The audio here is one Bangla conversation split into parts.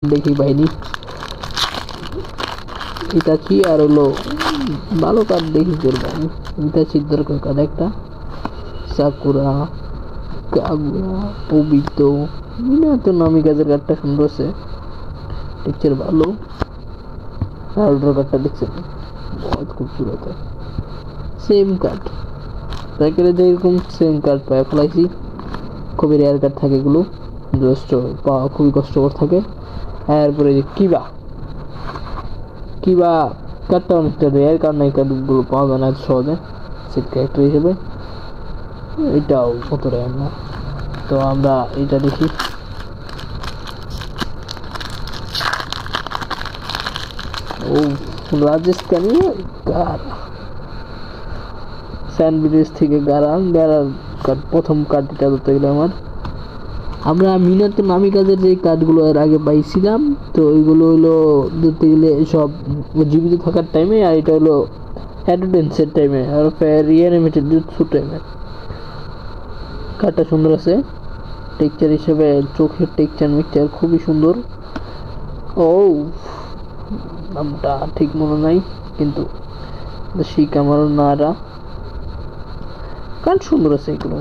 দেখি বাহিনী এটা কি আর হলো ভালো কার্ড দেখি করবেন এটা দরকার কার্ড একটা সাকুরা কাগুয়া পবিতো না তো নামি কাজের কার্ডটা সুন্দর আছে টিচার ভালো হার্ডর কার্ডটা দেখছেন বহুত খুবসুরত সেম কার্ড প্যাকেটে যেরকম সেম কার্ড পায় ফেলাইছি খুবই রেয়ার কার্ড থাকে এগুলো জাস্ট পাওয়া খুবই কষ্টকর থাকে এরপরে যে কিবা কিবা কার্ডটা অনেকটা রেয়ার কার্ড নাই কার্ডগুলো পাওয়া যায় না সহজে সেট ক্যারেক্টার হিসেবে এটাও কত রেয়ার না তো আমরা এটা দেখি ও রাজস্থানী গারা স্যান্ডউইচ থেকে গারার কার্ড প্রথম কার্ডটা ধরতে গেলে আমরা মিনার তো নামি কাজের যে কার্ডগুলো এর আগে পাইছিলাম তো ওইগুলো হলো ধরতে গেলে সব জীবিত থাকার টাইমে আর এটা হলো অ্যাডভান্সের টাইমে আর রিঅ্যানিমেটেড জুৎসু টাইমে কার্ডটা সুন্দর আছে টেক্সচার হিসেবে চোখের টেক্সচার মিক্সচার খুবই সুন্দর ও নামটা ঠিক মনে নাই কিন্তু শিখ আমার নারা কার্ড সুন্দর আছে এগুলো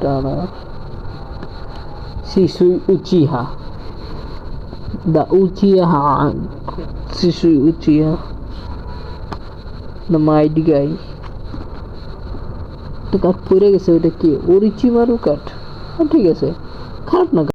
টানা Shisui Uchiha The Uchiha Shisui Uchiha The Mighty Guy তো কাঠ পড়ে গেছে ওইটা কি ওরিচিমারু কাঠ ঠিক আছে খারাপ না